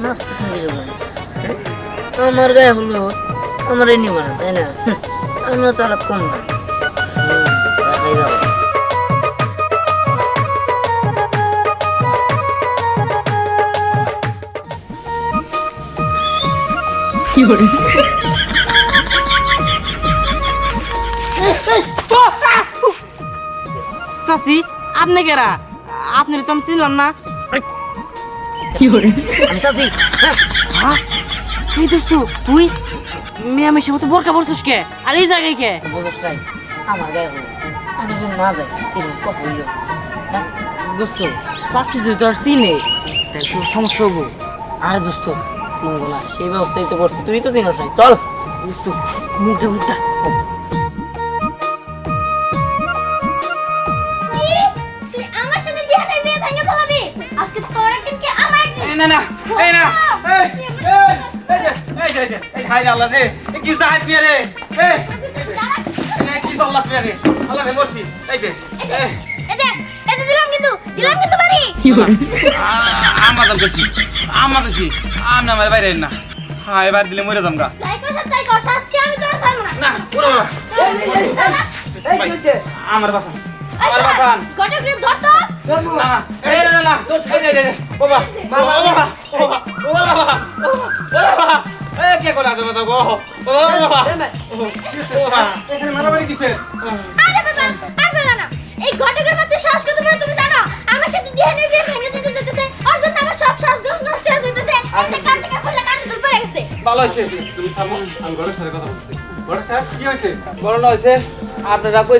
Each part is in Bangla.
নাচতেছেন কিছু করে আমার গায়ে হলো আমার এই নিব না তাই না আমিও চালাক কম না দেখাই যাবো কি করে চাচি আপনি কেরা আপনি তো আমি চিনলাম না কি করে আমি চাচি হ্যাঁ এই দোস্ত তুই মেয়ে মেশে মতো বোরকা পরছিস কে আর এই জায়গায় কে বুঝছ নাই আমার গায়ে হলো আমি যদি না যাই এরকম কথা হইল হ্যাঁ দোস্ত চাচি তুই তো আর চিনে তাই তোর সমস্যা হবো আরে দোস্ত চিনবো না সেই ব্যবস্থাই তো করছি তুই তো চিনস নাই চল দোস্ত মুখটা মুখটা তুই আমার সাথে জিহাদের বিয়ে ভেঙে ফেলাবি আজকে তোর একদিন কি আমার একদিন এই না এই না এই এই হাই আল্লাহ রে কি জাহাজ পিয়া রে এই কি আল্লাহ পিয়া রে আল্লাহ রে মরছি এই যে এই যে দিলাম কিন্তু বাড়ি কি করে আমাদের বেশি আমি আমার বাইরে না হ্যাঁ এবার দিলে মরে যাম গা যাই কর শাস্তি আমি তোর ছাড়ব না না ওরে আমার বাসান গটক রে ধর তো না এই না এই বাবা বাবা এই কে কোলা যাবে গো বাবা এখানে মারামারি কিসের আরে বাবা আর বেলা না এই গটকের মধ্যে শ্বাস কত বড় তুমি জানো আমার সাথে জিহাদের বিয়ে ভেঙে দিতে যেতেছে ওর জন্য আমার সব শ্বাস নষ্ট হয়ে যেতেছে এই কান থেকে খুলে কান দূর পড়ে গেছে ভালো হইছে তুমি থামো আমি ঘরের সাথে কথা বলছি ঘরের সাথে কি হইছে বড় না হইছে আপনারা কই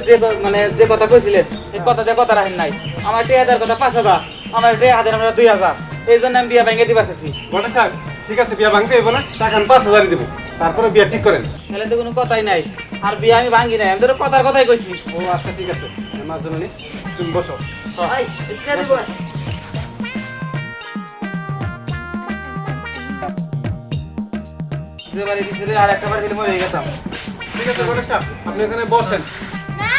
যে কথা কইছিলেন এই কথা দিয়ে কথা রাখেন নাই আমার 3000 কথা 5000 আমার 2000 আমরা 2000 এইজন্য আমি বিয়া ভেঙে দিবা চাইছি বড় সাহেব ঠিক আছে বিয়া ভাঙতে হইব না টাকা আমি 5000 দিব তারপরে বিয়া ঠিক করেন তাহলে তো কোনো কথাই নাই আর বিয়া আমি ভাঙি নাই আমি তো কথাই কইছি ও আচ্ছা ঠিক আছে আমার জন্য নি তুমি বসো এই স্নারি বয় যে বাড়ি দিছিলে আর একটা বাড়ি দিলে মরে গেতাম ঠিক আছে বড় সাহেব আপনি এখানে বসেন না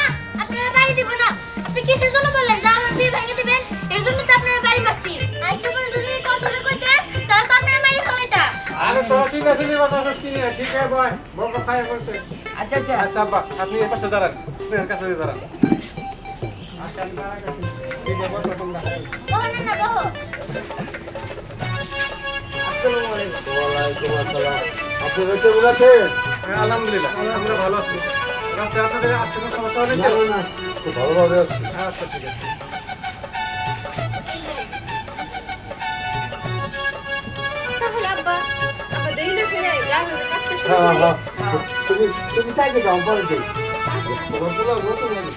আপনারা বাড়ি দিব না আপনি কিসের জন্য বললেন যে আমার বিয়ে ভেঙে দিবেন এর জন্য তো আপনারা বাড়ি মারছি আইতে করে যদি কথাটা কইতেন তাহলে তো আপনারা মাইরে ফেলাইতা আরে তো ঠিক আছে নি কথা সত্যি ঠিক আছে ভাই বড় খায় করতে আচ্ছা আচ্ছা আচ্ছা আব্বা আপনি এই পাশে দাঁড়ান এর কাছে দাঁড়ান আচ্ছা আমি দাঁড়া গেছি ঠিক আছে বড় তোমরা বহন না বহ আসসালামু আলাইকুম ওয়ালাইকুম আসসালাম আপনি বেঁচে বলেছেন হ্যাঁ আলহামদুলিল্লাহ আমরা ভালো আছি রাস্তায় আপনাদের আসতে কোনো সমস্যা হয়নি তো না খুব ভালোভাবে আছি আচ্ছা ঠিক আছে তাহলে আব্বা আব্বা দেরি না করে যাও কাজটা শুরু হ্যাঁ করি হ্যাঁ তুমি চাইকে যাও পরে যাই তোমার বলা নতুন লাগে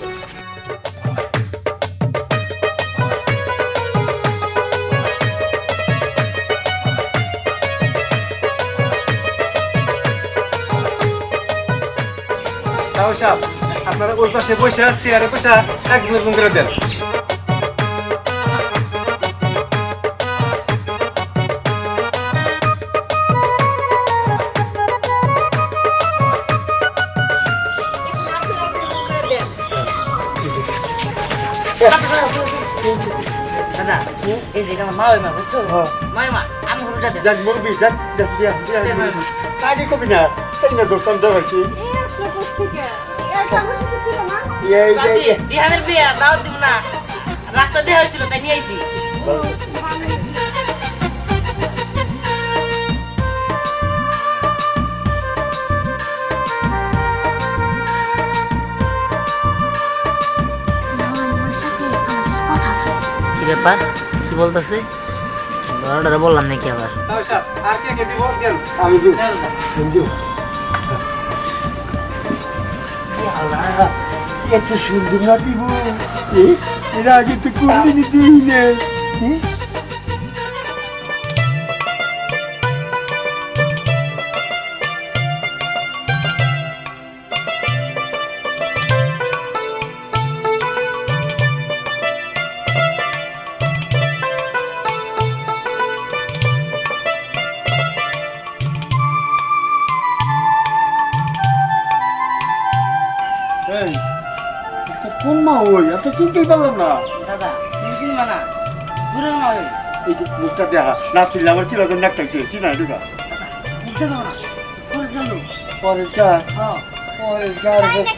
তাও সাহেব আপনারা ওই পাশে বসে আসছি আর পয়সা একদিনের রুম করে দেন দাদা এই যে আমার মা ওই মা বুঝছো মা আমি হলো যাতে যাক মুরবি যাক যাক বিয়া কাজে কবি না তাই না দর্শন দেওয়াছি এই আসলে কোথেকে এই সমস্যা ছিল না এই চাচি জিহাদের বিয়ে দাওয়াত দিব না রাস্তা দিয়ে হয়েছিল তাই নিয়ে আইছি কি ব্যাপার কি বলতেছে ধরাটা বললাম নাকি আবার তাও সাহেব আর কে দিব দেন আমি দিব দিব এত সুন্দর না দিব এর আগে তো কোনদিনই দিই না কোন মা ওই এত চিনতেই পারলাম না দাদা চিনছিস না দূরের মা ওই এই যে মুখটা দেখা না চিনলে আমার কি লাগে নাকটা চিনা ঢুকা পরেরটা তাই নাকি?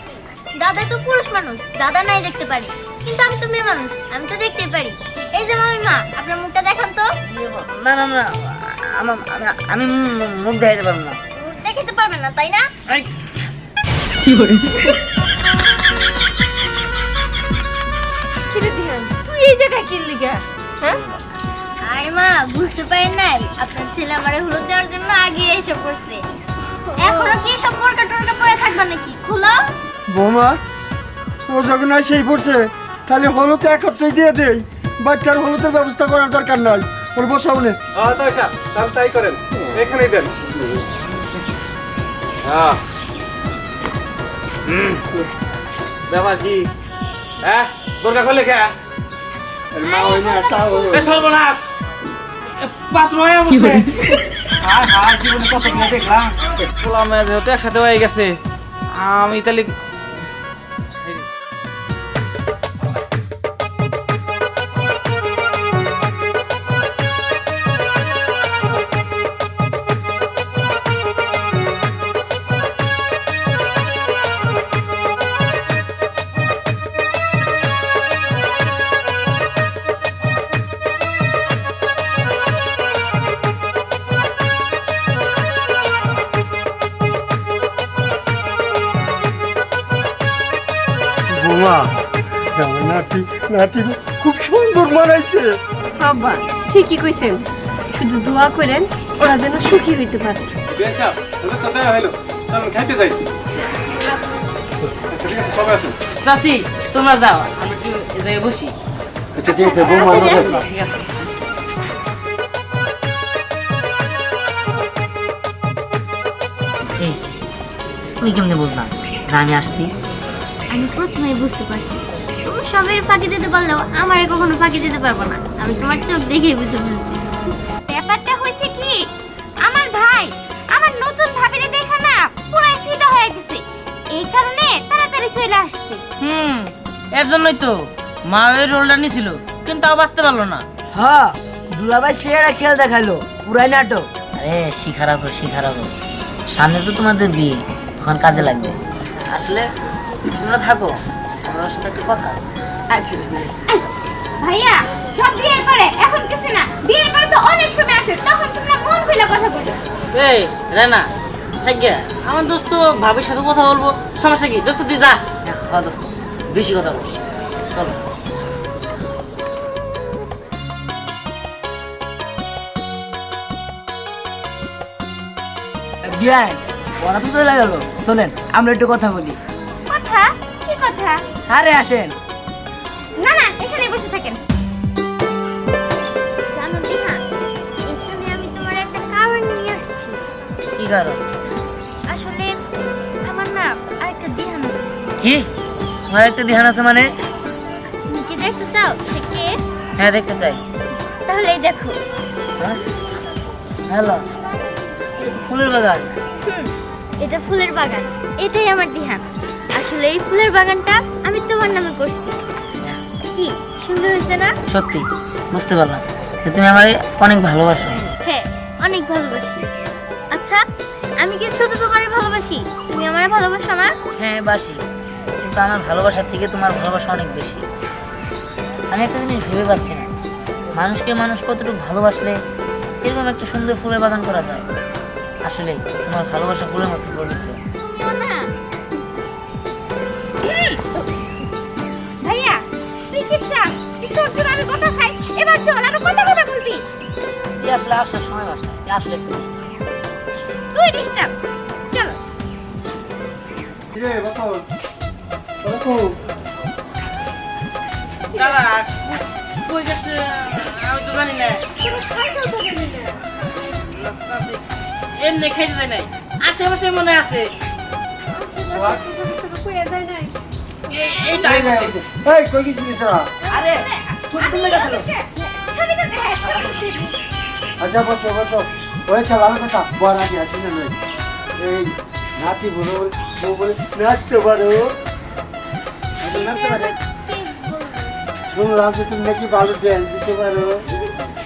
দাদা তো পুরুষ মানুষ, দাদা নাই দেখতে পারি, কিন্তু আমি তো মেয়ে মানুষ, আমি তো দেখতে পারি। এই যে মামিমা, আপনার মুখটা দেখান তো। না না না আমি মুখ দেখাইতে পারবো না। মুখ দেখাতে পারবেন না, তাই না? কিরে দিহান, তুই এই জায়গায় কি লিগা? হ্যাঁ? আরে মা, বুঝতে পারেন নাই? আপনার ছেলে আমারে হলুদ দেওয়ার জন্য আগে এসে পড়ছে। এখনো কি সব পরকা টরকা পরে থাকবা নাকি? খুলো। বৌমা ও যখন সেই পড়ছে তাহলে হলুদ একত্রেই দিয়ে দেই, বাচ্চার হলুদের ব্যবস্থা করার দরকার নাই। ওর বসাও নে। তাই করেন, এখানেই দেন। ব্যাপার কি? হ্যাঁ, বোরকা খোলে কে? মা ওই না তা সর্বনাশ, পাত্র হয়ে বসে। হ্যাঁ হ্যাঁ, জীবনে কত মেয়ে দেখলাম, পোলা মেয়ে যেহেতু একসাথে হয়ে গেছে, আমি তাহলে বৌমা আমার নাতি নাতি খুব সুন্দর মানাইছে। আব্বা ঠিকই কইছেন, শুধু দোয়া করেন ওরা যেন সুখী হইতে পারে। খাইতে যাই। চাচি তোমরা যাও, আমি কি এই জায়গায় বসি? আচ্ছা ঠিক আছে বৌমা ঠিক আছে। এই তুমি কেমনে বুঝলাম যে আমি আসছি? আমি প্রথমেই বুঝতে পারছি, তুমি সবের ফাঁকি দিতে পারলেও আমারে কখনো ফাঁকি দিতে পারবো না। আমি তোমার চোখ দেখেই বুঝতে ফেলছি। ব্যাপারটা হয়েছে কি, আমার ভাই আমার নতুন ভাবিরে দেখা না পুরাই ফিদা হয়ে গেছে, এই কারণে তাড়াতাড়ি চলে আসছে। এর জন্যই তো মা ওই রোলটা নিছিল, কিন্তু তাও বাঁচতে পারলো না। হ্যাঁ, দুলাভাই সেরা খেল দেখাইলো, পুরাই নাটক। আরে শিখা রাখো, সামনে তো তোমাদের বিয়ে, তখন কাজে লাগবে। আসলে তোমরা থাকো, আমার ওর সাথে একটা কথা আছে। আচ্ছা ভাইয়া, সব বিয়ের পরে, এখন কিছু না। বিয়ের পরে তো অনেক সময় আছে, তখন তোমরা মন খুলে কথা বলো। এই রেনা থাকিয়া আমার দোস্ত ভাবির সাথে কথা বলবো, সমস্যা কি? দোস্ত তুই যা। হ্যাঁ দোস্ত, বেশি কথা বলিস, চলো। বিয়ান ওরা তো চলে গেল, চলেন আমরা একটু কথা বলি। কথা? কি কথা? আরে আসেন। না না, এখানে বসে থাকেন। জানো দিহা, এখানে আমি তোমার একটা কারণ নিয়ে আসছি। কি কারণ? আসলে আমার না আরেকটা দিহান আছে। কি আমার একটা ধ্যান আছে মানে? তুমি কি দেখতে চাও সে কে? হ্যাঁ দেখতে চাই। তাহলে এই দেখো। হ্যালো, ফুলের বাগান। এটা ফুলের বাগান, এটাই আমার দিহান। আসলে এই ফুলের বাগানটা আমি তোমার নামে করছি। কি সুন্দর হয়েছে না? সত্যি বুঝতে পারলাম যে তুমি আমারে অনেক ভালোবাসো। হ্যাঁ, অনেক ভালোবাসি। আচ্ছা, আমি কি শুধু তোমারে ভালোবাসি, তুমি আমারে ভালোবাসো না? হ্যাঁ বাসি, কিন্তু আমার ভালোবাসার থেকে তোমার ভালোবাসা অনেক বেশি। আমি একটা জিনিস ভেবে পাচ্ছি না, মানুষকে মানুষ কতটুকু ভালোবাসলে এরকম একটা সুন্দর ফুলের বাগান করা যায়। আসলে তোমার ভালোবাসা ফুলের মতো পবিত্র। তুমিও না। ভাইয়া, তুই কি চাস তোর জন্য আমি কথা খাই? এবার চল, আরো কথা বলবি। তুই আসলে আসার সময় বাসা, আসলে একটু তুই ডিস্টার্ব। চলো। রে বাবা বাবা দাদা কই গেছে আমি তো জানি না। এমনি খাইতে যায় নাই, আশেপাশে মনে আছে। এই টাইম এই কই গেছিস তোরা? আরে ছোট তুমি গেছো। ছবিটা দেখ। আচ্ছা বসো ওই চালানো কথা বড় আগে আসি না নয়। এই নাতি বলো বউ বলে নাচতে পারো, নাচতে পারে। শুনলাম যে তুমি নাকি ভালো ড্যান্স দিতে পারো।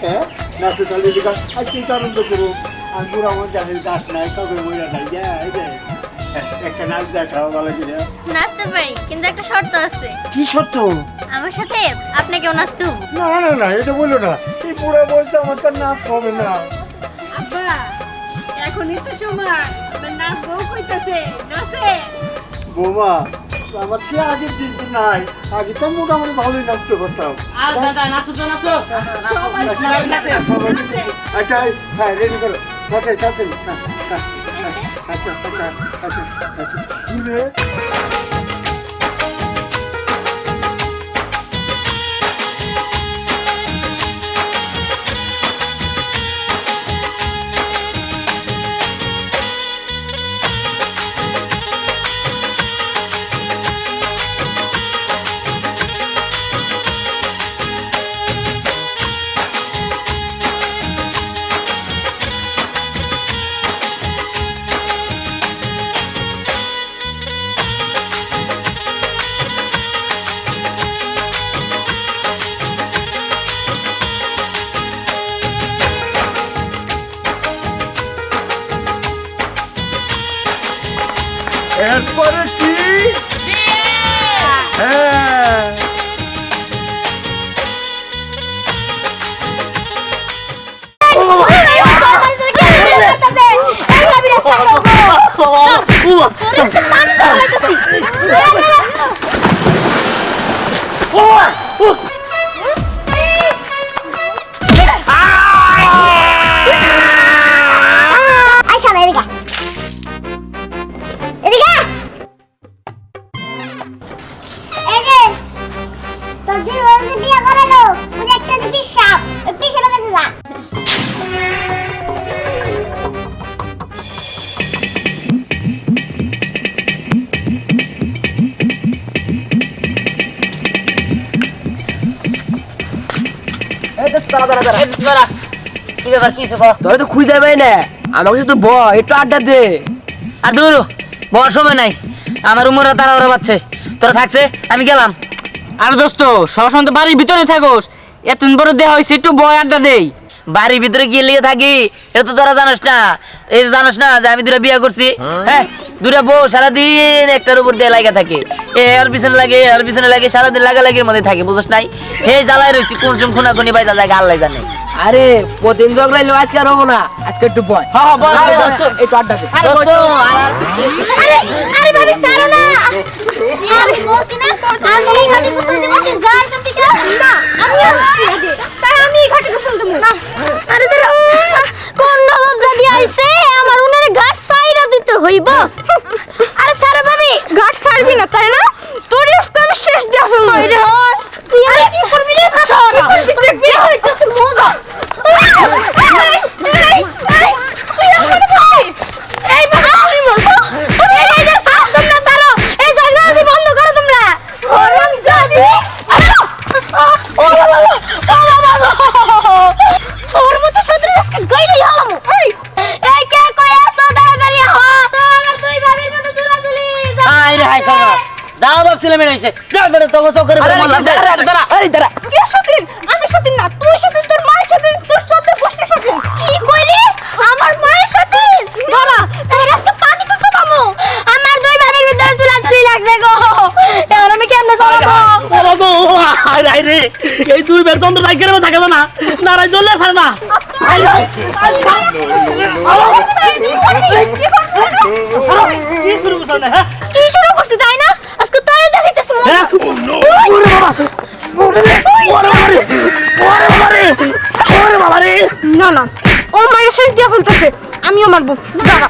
হ্যাঁ, নাচে তাহলে দিকে আজকে আনন্দ করো। আমি পুরো আমার জানির গাছ নাই, তবে বইরা নাই। এই যে একটা নাচ দেখাও ভালো করে। নাচতে পারি, কিন্তু একটা শর্ত আছে। কি সত্য? আমার সাথে আপনাকেও নাচতে হবে। না না না, এটা বলো না। এই পুরো বলছে আমার তো নাচ হবে না। আব্বা এখনই তো সময় নাচ বউ কইতাছে নাচে। বৌমা, আমার সে আগের দিন তো নাই। আগে তো মোটামুটি ভালোই নাচতে পারতাম। আর দাদা নাচো তো নাচো। আচ্ছা, হ্যাঁ, রেডি করো। তাড়াতাড়ি তাড়াতাড়ি। আচ্ছা আচ্ছা আচ্ছা আচ্ছা। কি রে? এরপরে কি? হ্যাঁ, আইসা না এদিকে এদিকে এই যে তোর কি বলতে বিয়ে করালো ওই একটা যে পিসাব ওই পিসাবের কাছে যা এই তো দাঁড়া কি ব্যাপার কি হইছে কও? তোরে তো খুঁজে পাই না, আমাকে শুধু ব একটু আড্ডা দে। আর দূর বড় সময় নাই, আমার উমরা তারা ওরা বাচ্চে তোরা থাকছে আমি গেলাম। আর দোস্ত সবসময় তো বাড়ির ভিতরে থাকোস, এতদিন পরে দেওয়া হয়েছে, একটু বয় আড্ডা দেই। বাড়ির ভিতরে গিয়ে লেগে থাকি এটা তো তোরা জানোস না। এই যে জানোস না যে আমি দুটা বিয়ে করছি। হ্যাঁ, দুটা বউ সারাদিন একটার উপর দিয়ে লাগা থাকে, এর পিছনে লাগে এর পিছনে লাগে, সারাদিন লাগালাগির মধ্যে থাকে, বুঝছ নাই? হে জ্বালায় রয়েছি, কোন সময় খুনাখুনি বাইজা যায় আল্লাহ জানে। আরে প্রতিদিন ঝগড়াইলো, আজকে আর হবো না, আজকে একটু বয়। হ্যাঁ বল আরে দোস্ত, একটু আড্ডা দে। আরে দোস্ত, আরে আরে ভাবি ছাড়ো না আমি বলছি না আমি এই ঘাটে গোসল দেব যা এখান থেকে না আমি আর তাই আমি এই ঘাটে গোসল দেব না আরে যারা কোন নবাব জাদি আইছে আমার উনারে ঘাট ছাইরা দিতে হইব আরে ছাড়া ভাবি ঘাট ছাড়বি না তাই না তোর আজকে আমি শেষ দেয়া ফেলব রে তুই আর কি করবি রে দেখবি হইতাছে মজা এই বাবা আমি বলবো এই যে সাফ তোমরা ছাড়ো এই জায়গাটি বন্ধ করো তোমরা ওরম জাদি ও বাবা ওর মতো সদর আজকে গাইলি হলাম এই কে কই আসো দাঁড়াড়ি হ আমার তুই ভাবির মতো চুলাচুলি আয় রে হাই সরো যাও বাপ ছেলে মেয়ে হইছে যাও বেটা তোকে চোখের উপর মারলাম। আরে দাঁড়া, কে সতীন আমি সতীন না তুই সতীন তোর মায়ের সতীন তোর সদ্য গোষ্ঠী সতীন কি কইলি আমার মায়ের সতীন ধরা তোর রাস্তা পানি তো সবামু আমার দুই ভাবির ভিতরে চুলাচুলি লাগছে গো এখন আমি কেমনে চলাবো রে এই দুই বের দ্বন্দ্ব রাখে থাকে না, নারাই চললে ছাড় না। কি শুরু করছিস তাই না আজকে তোরে দেখাইতেছ না না ওর মায়ের শেষ দিয়া ফেলতেছে আমিও মারবো দাঁড়া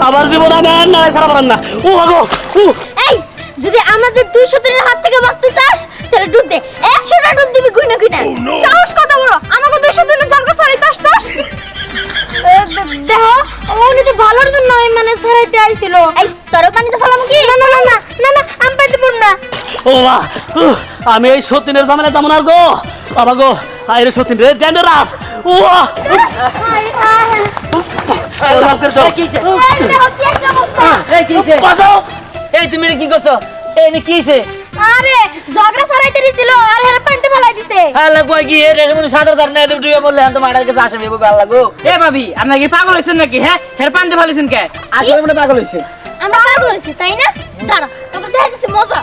আমার জীবন আমি আর নারাই ছাড়া পারেন না। ও গো এই যদি আমাদের 200 দিনের হাত থেকে বাঁচতে চাস তাহলে ডুব দে 100টা ডুব দিবি গুইনা গুইনা সাহস কথা বলো আমাকে 200 দিনের ঝড়কা ছাড়াইতে আসছস দেখো উনি তো ভালোর জন্য মানে ছাড়াইতে আইছিল এই তোর পানিতে ফেলাম কি না না না না না আমি পাইতে পারব না ও মা আমি এই সতীনের ঝামেলা যেমন আর গো বাবা গো আরে সতীন রে ডেঞ্জারাস ও এই তুমি এটা কি করছো? এই নি কিছে? আরে ঝগড়া ছড়াইতে দিছিল আর হেরে পানিতে ফেলাই দিছে। আল্লাহ কই কি এর মনে সাদা দার না তুমি বললে আমি তো মারার কাছে আসামি হবে আল্লাহ গো। এ ভাবি আপনি কি পাগল হইছেন নাকি হ্যাঁ হের পান্তে ফালিছেন কে আসলে মনে পাগল হইছে আমরা পাগল হইছি তাই না? দাঁড়া তোকে দেখাইতেছি মজা।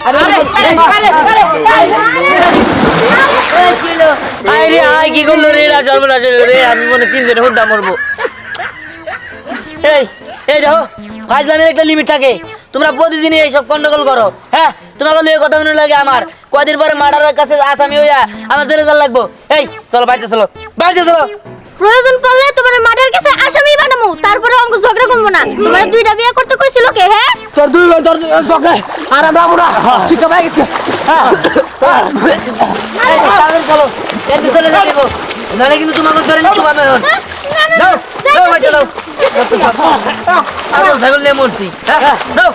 আরে আই কি করলো রে না সর্বনাশ রে আমি মনে তিনজনে হুদ্দা মরবো। এই দেখো ফাইজলামের একটা লিমিট থাকে। তোমরা প্রতিদিনই এইসব গন্ডগোল করো। হ্যাঁ তোমাকে লিয়ে কথা মনে লাগে আমার কয়দিন পরে মার্ডারের কাছে আসামি হইয়া আমার জেলে যাওয়া লাগবো। এই চলো বাড়িতে চলো বাড়িতে চলো। প্রয়োজন পড়লে তোমার মার্ডার কেসে আসামি বানামু তারপরে আমাকে ঝগড়া করবো না। তোমার দুইটা বিয়ে করতে কইছিল কে? হ্যাঁ তোর দুই বোন তোর ঝগড়া আর আমরা বুড়া ঠিক আছে এই তাড়াতাড়ি চলো এতে চলে যাবো নালে কিন্তু তোমাকে ধরে নিতে পারবে না। যাও যাও বাড়িতে যাও। আমি ছাগল নিয়ে মরছি। হ্যাঁ যাও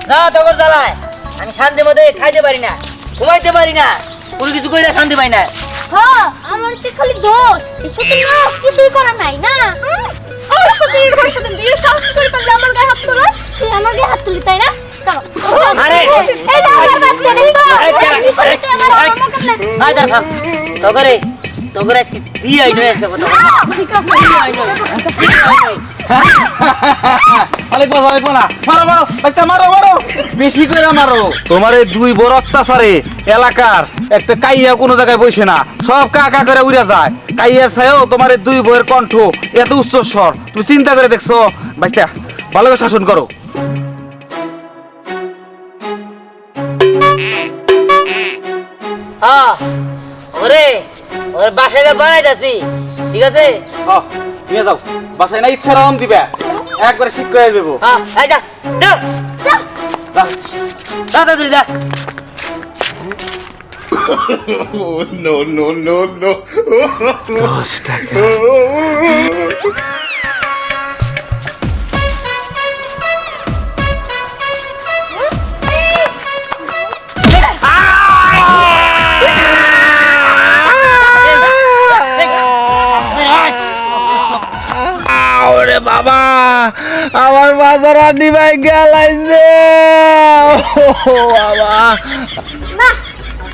না তখন জ্বালায় আমি শান্তি মধ্যে খাইতে পারি না ঘুমাইতে পারি না কোনো কিছু কইলে শান্তি পাই না। হ্যাঁ আমার তো খালি দোষ এই সত্যি না কিছুই করা নাই না। আমার সত্যি এর সাথে দিয়ে সাহস করে পারলে আমার গায়ে হাত তোলা তুই আমার গায়ে হাত তুলি তাই না? চলো আরে এই যে আমার বাচ্চা নেই তো আই দেখা তোরে আজকে দিয়ে আইনো এসে কথা ঠিক আছে আলাইকুম আলাইকুম না মারো মারো বাচ্চা মারো মারো বেশি করে মারো তোমার এই দুই বড় অত্যাচারে এলাকার একটা কাইয়া কোনো জায়গায় বসে না সব কাকা করে উড়ে যায় কাইয়া ছায়ও তোমার এই দুই বইয়ের কণ্ঠ এত উচ্চ স্বর তুমি চিন্তা করে দেখছো বাচ্চা ভালো করে শাসন করো হ্যাঁ ওরে ওর বাসায় বানাইতাছি ঠিক আছে। নিয়ে যাও বাসায় না ইচ্ছা রকম দিবে একবারে ঠিক করে দেবো হ্যাঁ এই যা যা তাড়াতাড়ি যা। no, no, no, no. ওরে বাবা আমার বাজার আনি ভাই গেলাইছে বাবা বাহ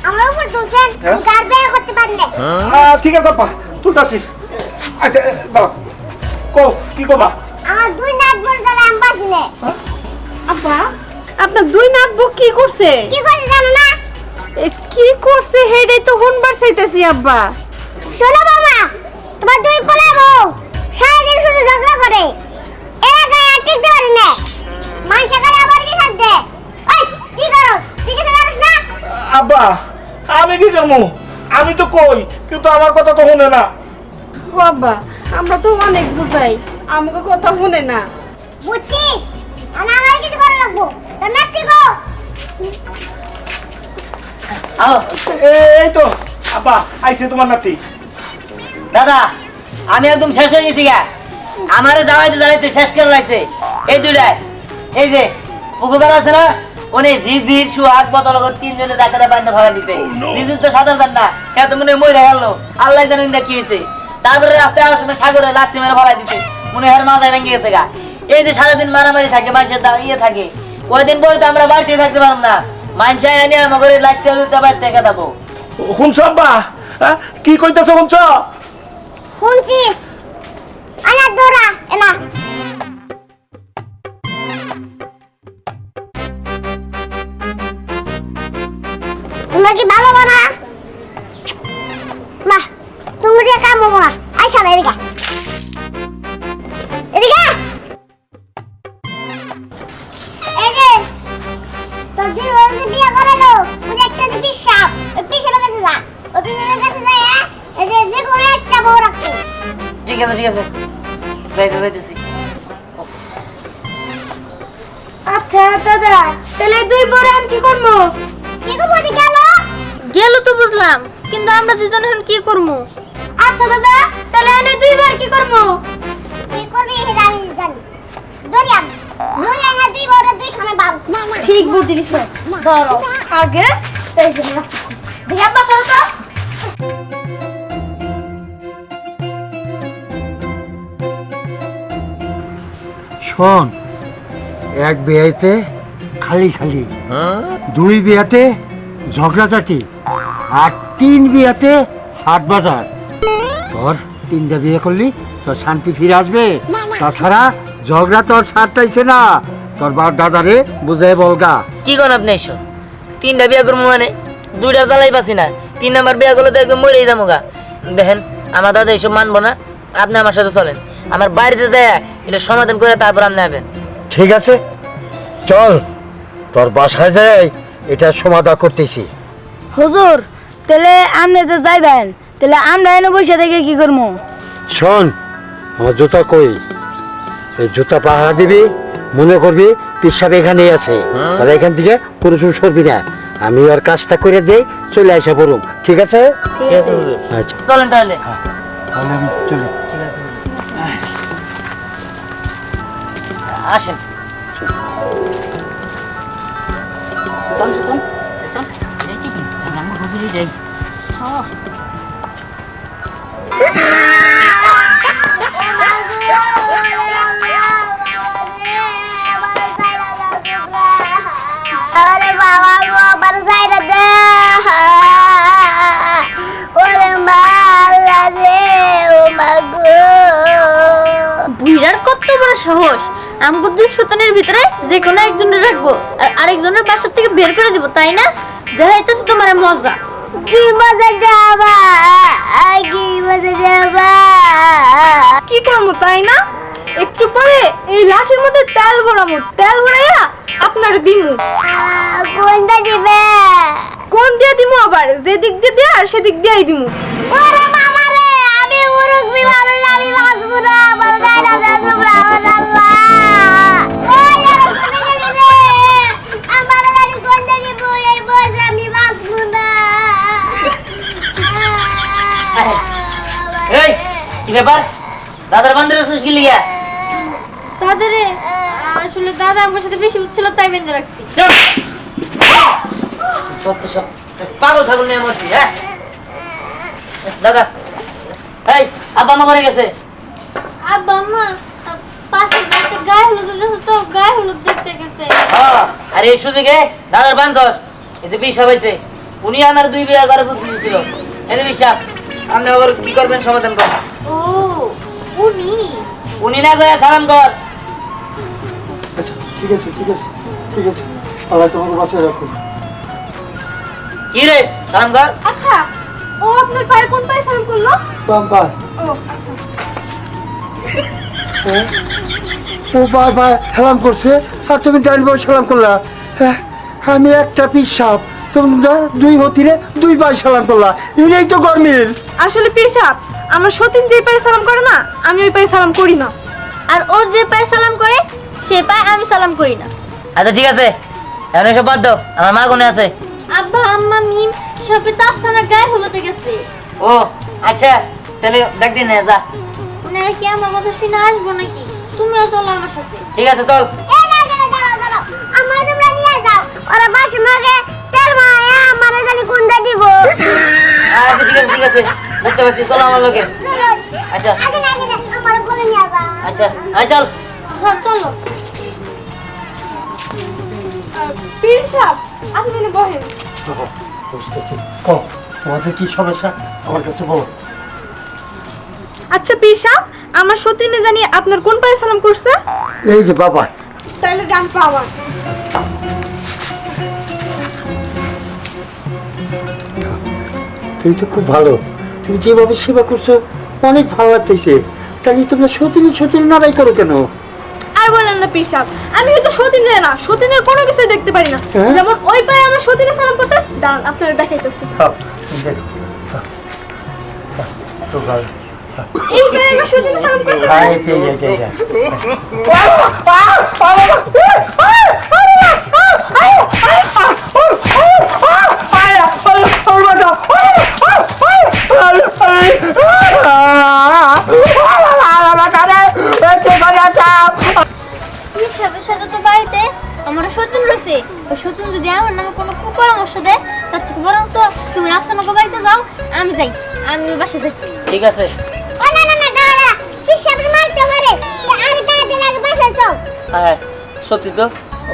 আমার উপর দোষেন কার বিয়ে করতে পারলে ঠিক আছে আপা তুলতাছি আচ্ছা দাও কো কি কবা আমার দুই নাক বড় জায়গা আম বাসিনে। আব্বা আপনার দুই নাতবু কি করছে? কি করছে জানো না? কি করছে হেডাই তো হুনবার চাইতেছি আব্বা। শোনো বাবা তোমার দুই পোলা বউ সারাদিন শুধু ঝগড়া করে এলাকায় আর টিকতে পারি না মানুষের কাছে আবার কি থাকতে ওই কি করো ঠিক আছে জানিস না? আব্বা আমি কি করবো আমি তো কই কিন্তু আমার কথা তো শুনে না ও আব্বা আমরা তো অনেক বুঝাই আমাকে কথা শুনে না। বুঝছি আমি আমার কিছু করা লাগবো তোর নাতি গো আও এই তো আব্বা আইছে তোমার নাতি দাদা আমি একদম শেষ হয়ে গেছি গা আমারে জ্বালাইতে জ্বালাইতে শেষ করে লাইছে এই দুইটাই এই যে পুকুর আছে না ওনে জিজির সুহাগ বদল করে তিনজনে ডাকাতে বাইন্দা ভাড়া দিছে জিজির তো সাদা জান না এত মনে মরে গেল আল্লাহ জানেন না কি হয়েছে তারপরে রাস্তায় আসার সময় সাগরে লাত্তি মেরে ভাড়া দিছে মনে হয় মাথায় ভেঙে গেছে গা এই যে সারাদিন মারামারি থাকে মানুষের ইয়ে থাকে কয়দিন পরে তো আমরা বাড়িতে থাকতে পারবো না মানুষাই আনি আমাকে লাগতে বাড়িতে থেকে যাবো শুনছ আব্বা কি কইতেছ শুনছ শুনছি আনা দৌড়া এনা তোমরা কি ভালো না বাহ তুমি যে কাম হবো না আইসা না এদিকে এদিকে এই যে তোর দুই বড় যে বিয়ে করালো ওই একটা যে পিসাব ওই পিসাবের কাছে যা ওই পিসাবের কাছে যায় এই যে কোনো একটা বউ রাখতো ঠিক আছে যাইতেছি আচ্ছা দাদা তাহলে দুই বড় আন কি করব কি করব গেল তো বুঝলাম কিন্তু আমরা দুজন এখন কি করব আচ্ছা দাদা তাহলে আমি দুইবার কি করব কি করবি এটা আমি জানি দরিয়াম ঠিক বুদ্ধি দিছে ধরো আগে এই যে দেখি আব্বা সরো তো শোন, এক বিয়েতে খালি খালি, দুই বিয়েতে ঝগড়াঝাটি, আর তিন বিয়েতে হাট বাজার। তোর তিনটা বিয়ে করলি তোর শান্তি ফিরে আসবে। তাছাড়া ঝগড়া তোর ছাড়তাইছে না, তোর বাপ দাদারে বুঝাই বলগা। কি কোন আপনি এসো 3টা বিয়া করবো মানে 2টা জ্বালাই পাচ্ছি না, 3 নাম্বার বিয়া করলে তো একদম মরেই যাবো গা। দেখেন আমার দাদা এসব মানবো না, আপনি আমার সাথে চলেন, আমার বাড়িতে যায় এটা সমাধান করে তারপর আপনি আসবেন। ঠিক আছে, চল তোর বাসায় যাই এটা সমাধান করতেছি। হুজুর তাহলে আপনি তো যাইবেন, তাহলে আমরা এনে বসে থেকে কি করবো? শোন, আমার জুতা কই? এই জুতা পাহারা দিবি, মনে করবি পিসাব এখানেই আছে, আর এখান থেকে কোনো সময় সরবি না। আমি ওর কাজটা করে দেই, চলে আসা পড়ুম। ঠিক আছে? ঠিক আছে হুজুর, আচ্ছা, চলেন তাহলে। তাহলে আমি চলি। ঠিক আছে আসেন। আরে বাবা গো আবার যাইরা দে ওরে মালা রে ও মাগো বুইড়ার কত বড় সাহস আমগো দুই শতানের ভিতরে যে কোনো একজনের রাখবো আর আরেকজনের বাসা থেকে বের করে দিব, তাই না? দেখাইতেছে তোমার মজা। কি মজা যাবা, কি মজা যাবা, কি করবো তাই না? একটু পরে এই লাঠির মধ্যে তেল ভরামু, তেল ভরাইয়া আপনার দিমু। কোনটা দিবে? কোন দিয়ে দিমু আবার? যে দিক দিয়ে দেয়া আর সেদিক দিয়েই দিমু। ওরে মামা রে আমি মুরগি ভালো আমি বাঁচবো না বাবা যাইরা দে তোমরা আল্লাহ ওই আর কোনটা দিবে? আমার গাড়ি কোনটা দিব? এই বয়সে আমি বাঁচবো না। এই কি ব্যাপার, দাদার বান্ধবী সুশকি লিগা? দাদারে আসলে দাদা আমার সাথে বেশি উচ্ছিল তাই বেঁধে রাখছি। কত সব পাগল ছাগল নিয়ে মরছি। হ্যাঁ দাদা, এই আব্বা মা করে গেছে। আব্বা আম্মা পাশে বাড়িতে গায়ে হলুদ দিতেছে তো গায়ে হলুদ দেখতে গেছে। আর এই সুযোগে দাদার বান্ধব এতে পিসাব হয়েছে, উনি আমার 2 বিয়া করে বুদ্ধি দিয়েছিল। এতে পিসাব আপনি আবার কি করবেন সমাধান কর। ও উনি উনি না করে সালাম কর। আচ্ছা, ঠিক আছে, ঠিক আছে, ঠিক আছে। আল্লাহ তোমাকে বাসায় রাখুন। কি রে সালাম কর। আচ্ছা, ও আপনার পায়ে কোন পায়ে সালাম করলো? বাবা, ও আচ্ছা। ও বাবা সালাম করছে আর তুমি ডাইন বাবা সালাম করলা। হ্যাঁ, আমি একটা পিসাব, তোমরা 2 হতিরে 2 বার সালাম করলা। এটাই তো গরমিল। আসলে পীর সাহেব, আমার সতীন যে পায়ে সালাম করে না, আমি ওই পায়ে সালাম করি না। আর ও যে পায়ে সালাম করে সে পায়ে আমি সালাম করি না। আচ্ছা ঠিক আছে, এখন এসব বাদ দাও, আমার মা কোনে আছে? আব্বা আম্মা মিম সবে তো আফসানার গায়ে হলুদে গেছে। ও আচ্ছা, তাহলে দেখ দিন না যা। ওনারা কি আমার কথা শুনে আসবো নাকি? তুমিও চলো আমার সাথে। ঠিক আছে চল। আমার তোমরা নিয়ে যাও, ওরা বাসে মাগে তেল মায়া আমার জানি কোনটা দিব। আচ্ছা ঠিক আছে, ঠিক আছে, বুঝতে পারছি, চলো আমার লোকে। আচ্ছা আগে না আমার কোলে নিয়ে যাও। আচ্ছা আয় চল। হ্যাঁ চলো। পীর সাহেব, আপনি এনে বসেন। বুঝতেছি। কও, তোমাদের কি সমস্যা আমার কাছে বলো। আচ্ছা পীর সাহেব, আমার সতীনে জানি আপনার কোন পায়ে সালাম করছে? এই যে বাবা, তাহলে ডান পা আমার। তুমি তো খুব ভালো, তুমি যেভাবে সেবা করছো অনেক ভালো লাগতেছে। তাহলে তোমরা সতীনে সতীনে নাড়াই করো কেন? আর বলেন না পীর সাহেব, আমি হয়তো সতীনের না, সতীনের কোনো কিছুই দেখতে পারি না। হ্যাঁ? যেমন ওই পায়ে আমার সতীনে সালাম করছে, দাঁড়ান আপনারা দেখাইতেছি। তো ভালো। এই পায়ে আমার সতীনে সালাম করছে। সাথে পরামর্শ দে তার থেকে বরঞ্চ তুমি আফসানাকে বাড়িতে যাও, আমি যাই, আমি ওই বাসায় যাচ্ছি। ঠিক আছে। ও না না না দাঁড়া, হিসাবে মারতে পারে, আমি তাড়াতাড়ি আগে বাসায় যাও। হ্যাঁ সত্যি তো,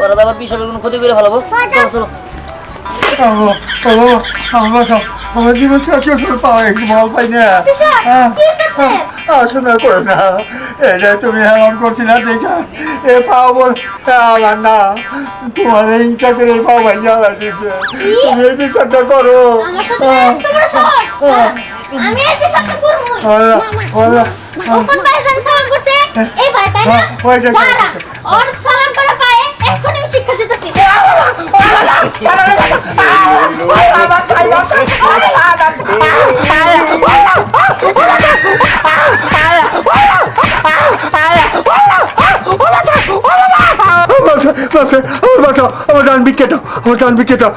ওরা তো আবার বিশালের কোনো ক্ষতি করে ফেলাবো। চলো চলো। আমার জীবন শেষ করে পাওয়া একটু মাল পাই না। শোনা করে না, এটা তুমি এমন করছি না দেখা এ পাও বল আমার না, তোমার এইটা করে পাও ভাই জ্বালা দিছে, তুমি এই বিচারটা করো। আমার সাথে এত বড় শহর, আমি এর পিছনে করবো। ও কোন পায়ে জানি সালাম করছে, এই ভাই তাই না? ওইটা দাঁড়া, ওর সালাম করা পায়ে এক্ষুনি আমি শিক্ষা দিতেছি। আমার জান বিকে দাও, আমার জান বিকে দাও।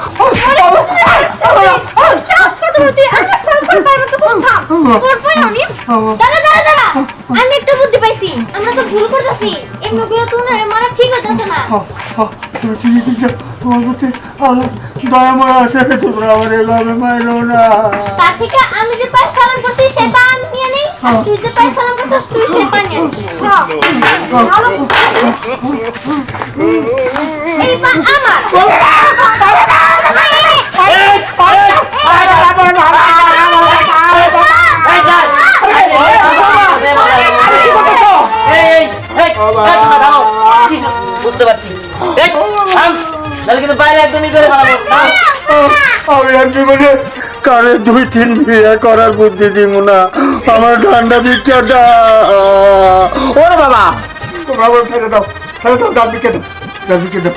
সাহস কত বড় তুই আমার সালফার পারবে তো থাম তোর পরে আমি দাঁড়া দাঁড়া দাঁড়া, আমি একটা বুদ্ধি পাইছি, আমরা তো ভুল করতেছি, এমনি করে তো না মারা ঠিক হইতাছে না। তুমি ঠিকই করছো, তোমার প্রতি দয়া মারা আছে, তোমরা আমার এভাবে মাইরো না। তার থেকে আমি যে পায়ে সালাম করছি সে পা আমি নিয়ে নেই, আর তুই যে পায়ে সালাম করছিস তুই সে পা নিয়ে নে। এই পা আমার। বুঝতে পারছি, তাহলে কিন্তু বাইরে একদমই করে ফেলাবো। আমি আর জীবনে কারে 2-3 বিয়ে করার বুদ্ধি দিব না, আমার ঠান্ডা বিকেটা। ওরে বাবা, তোমরা ছেড়ে দাও, ছেড়ে দাও, দাম বিকে দাও, দাম বিকে দাও।